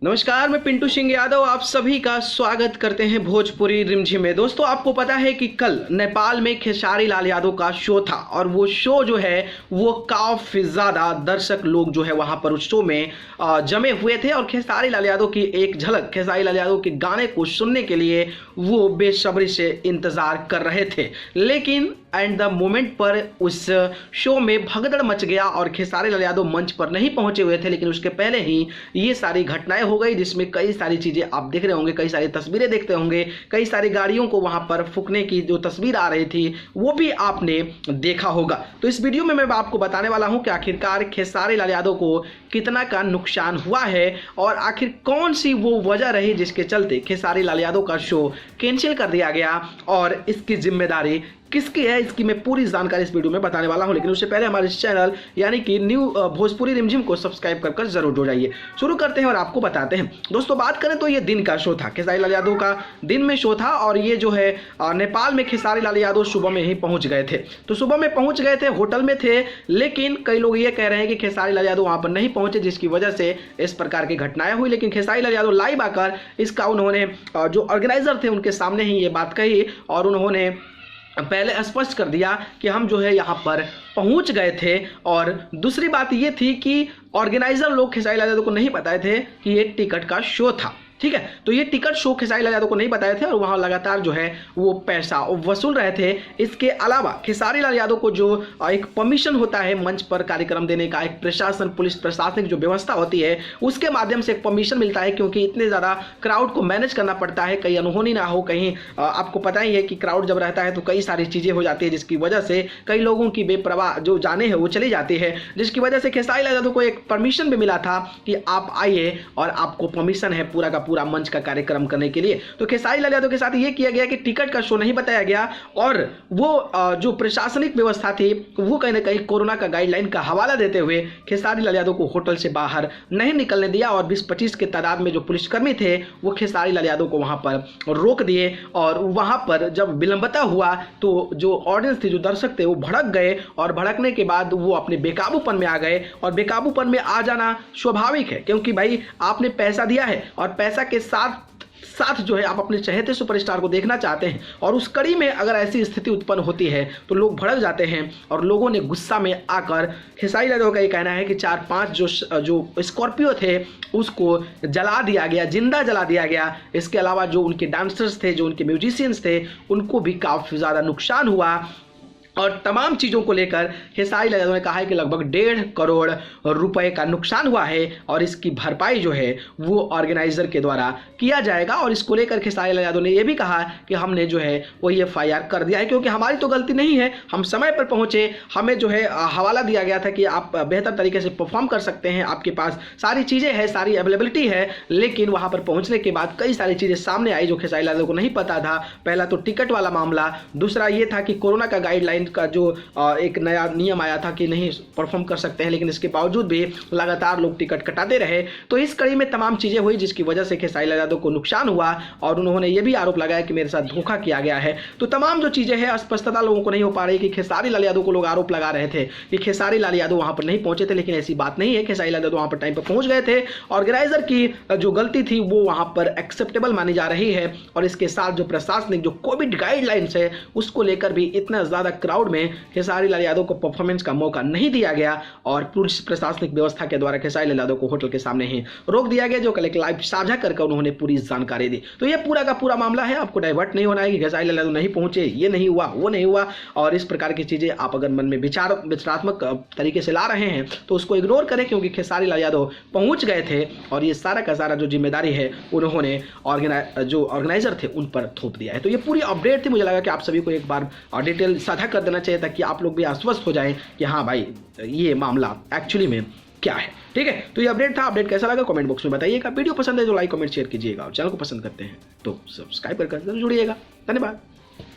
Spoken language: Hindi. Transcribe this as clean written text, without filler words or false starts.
नमस्कार, मैं पिंटू सिंह यादव आप सभी का स्वागत करते हैं भोजपुरी रिमझिम में। दोस्तों, आपको पता है कि कल नेपाल में खेसारी लाल यादव का शो था और वो शो जो है वो काफ़ी ज़्यादा दर्शक लोग जो है वहाँ पर उस शो में जमे हुए थे और खेसारी लाल यादव की एक झलक, खेसारी लाल यादव के गाने को सुनने के लिए वो बेसब्री से इंतज़ार कर रहे थे। लेकिन एंड द मोमेंट पर उस शो में भगदड़ मच गया और खेसारी लाल यादव मंच पर नहीं पहुंचे हुए थे, लेकिन उसके पहले ही ये सारी घटनाएं हो गई जिसमें कई सारी चीज़ें आप देख रहे होंगे, कई सारी तस्वीरें देखते होंगे, कई सारी गाड़ियों को वहां पर फूंकने की जो तस्वीर आ रही थी वो भी आपने देखा होगा। तो इस वीडियो में मैं आपको बताने वाला हूं कि आखिरकार खेसारी लाल यादव को कितना का नुकसान हुआ है और आखिर कौन सी वो वजह रही जिसके चलते खेसारी लाल यादव का शो कैंसिल कर दिया गया और इसकी जिम्मेदारी किसकी है, इसकी मैं पूरी जानकारी इस वीडियो में बताने वाला हूं। लेकिन उससे पहले हमारे इस चैनल यानी कि न्यू भोजपुरी रिमझिम को सब्सक्राइब कर जरूर जुड़ जाइए। शुरू करते हैं और आपको बताते हैं। दोस्तों, बात करें तो ये दिन का शो था, खेसारी लाल यादव का दिन में शो था और ये जो है नेपाल में खेसारी लाल यादव सुबह में ही पहुंच गए थे। तो सुबह में पहुंच गए थे, होटल में थे, लेकिन कई लोग ये कह रहे हैं कि खेसारी लाल यादव वहां पर नहीं पहुंचे जिसकी वजह से इस प्रकार की घटनाएं हुई। लेकिन खेसारी लाल यादव लाइव आकर इसका उन्होंने जो ऑर्गेनाइजर थे उनके सामने ही ये बात कही और उन्होंने पहले स्पष्ट कर दिया कि हम जो है यहाँ पर पहुँच गए थे। और दूसरी बात ये थी कि ऑर्गेनाइजर लोग खेसारी लाल यादव को नहीं बताए थे कि ये टिकट का शो था, ठीक है। तो ये टिकट शो खेसारी लाल यादव को नहीं बताए थे और वहाँ लगातार जो है वो पैसा वसूल रहे थे। इसके अलावा खेसारी लाल यादव को जो एक परमिशन होता है मंच पर कार्यक्रम देने का, एक प्रशासन पुलिस प्रशासनिक जो व्यवस्था होती है उसके माध्यम से एक परमिशन मिलता है, क्योंकि इतने ज़्यादा क्राउड को मैनेज करना पड़ता है, कहीं अनहोनी ना हो, कहीं आपको पता ही है कि क्राउड जब रहता है तो कई सारी चीज़ें हो जाती है जिसकी वजह से कई लोगों की बेपरवाह जो जाने हैं वो चली जाती है, जिसकी वजह से खेसारी लाल यादव को एक परमिशन भी मिला था कि आप आइए और आपको परमिशन है पूरा का पूरा मंच का कार्यक्रम करने के लिए। तो खेसारी लाल यादव के साथ ये किया गया कि टिकट का शो नहीं बताया गया और वो जो प्रशासनिक व्यवस्था थी वो कहीं ना कहीं कोरोना का गाइडलाइन का हवाला देते हुए खेसारी लाल यादव को होटल से बाहर नहीं निकलने दिया और 20-25 के तादाद में जो पुलिसकर्मी थे वो खेसारी लाल यादव को वहां पर रोक दिए। और वहां पर जब विलंबता हुआ तो जो ऑडियंस थे, जो दर्शक थे, वो भड़क गए और भड़कने के बाद वो अपने बेकाबूपन में आ गए। और बेकाबूपन में आ जाना स्वाभाविक है, क्योंकि भाई आपने पैसा दिया है और पैसा के साथ जो है आप अपने चहेते सुपरस्टार को देखना चाहते हैं और उस कड़ी में अगर ऐसी स्थिति उत्पन्न होती है तो लोग भड़क जाते हैं। और लोगों ने गुस्सा में आकर, खेसारी लाल यादव का ये कहना है कि 4-5 जो स्कॉर्पियो थे उसको जला दिया गया, जिंदा जला दिया गया। इसके अलावा जो उनके डांसर्स थे, जो उनके म्यूजिशियंस थे, उनको भी काफ़ी ज़्यादा नुकसान हुआ। और तमाम चीज़ों को लेकर खेसारी लाल यादव ने कहा है कि लगभग 1.5 करोड़ रुपए का नुकसान हुआ है और इसकी भरपाई जो है वो ऑर्गेनाइजर के द्वारा किया जाएगा। और इसको लेकर खेसारी लाल यादव ने यह भी कहा कि हमने जो है वो FIR कर दिया है, क्योंकि हमारी तो गलती नहीं है, हम समय पर पहुंचे, हमें जो है हवाला दिया गया था कि आप बेहतर तरीके से परफॉर्म कर सकते हैं, आपके पास सारी चीज़ें हैं, सारी अवेलेबिलिटी है। लेकिन वहाँ पर पहुँचने के बाद कई सारी चीज़ें सामने आई जो खेसारी लाल यादव को नहीं पता था। पहला तो टिकट वाला मामला, दूसरा ये था कि कोरोना का गाइडलाइन का जो एक नया नियम आया था कि नहीं परफॉर्म कर सकते हैं, लेकिन इसके बावजूद भी लगातार लोग टिकट कटाते रहे। तो इस कड़ी में तमाम चीज़ें हुई जिसकी वजह से खेसारी लाल यादव को नुकसान हुआ और उन्होंने ये भी आरोप लगाया कि मेरे साथ धोखा किया गया है। तो तमाम जो चीज़ें हैं स्पष्टता लोगों को नहीं हो पा रही कि खेसारी लाल यादव को लोग आरोप लगा रहे थे कि खेसारी लाल यादव वहाँ पर नहीं पहुंचे थे, लेकिन ऐसी बात नहीं है। खेसारी लाल यादव वहाँ पर टाइम पर पहुँच गए थे। ऑर्गेनाइजर की जो गलती थी वो वहाँ पर एक्सेप्टेबल मानी जा रही है और इसके साथ जो प्रशासनिक जो कोविड गाइडलाइंस है उसको लेकर भी इतना ज़्यादा क्राउड में खेसारी लाल यादव को परफॉर्मेंस का मौका नहीं दिया गया और पुलिस प्रशासनिक व्यवस्था के द्वारा खेसारी लाल यादव को होटल के सामने ही रोक दिया गया, जो कल एक लाइव साझा करके उन्होंने पूरी जानकारी दी। तो ये पूरा का पूरा मामला है, आपको डाइवर्ट नहीं होना है कि खेसारी लाल यादव नहीं पहुंचे, ये नहीं हुआ, वो नहीं हुआ। और इस प्रकार की चीजें आप अगर मन में विचारात्मक तरीके से ला रहे हैं तो उसको इग्नोर करें, क्योंकि खेसारी लाल यादव पहुंच गए थे और ये सारा का सारा जो जिम्मेदारी है उन्होंने जो ऑर्गेनाइजर थे उन पर थोप दिया है। तो ये पूरी अपडेट थी, मुझे लगा कि आप सभी को एक बार डिटेल साझा कर देना चाहिए ताकि आप लोग भी आश्वस्त हो जाएं कि हाँ भाई ये मामला एक्चुअली में क्या है। ठीक है, तो ये अपडेट था। अपडेट कैसा लगा कमेंट बॉक्स में बताइएगा। वीडियो पसंद है तो लाइक कमेंट शेयर कीजिएगा और चैनल को पसंद करते हैं तो सब्सक्राइब कर जुड़िएगा। धन्यवाद।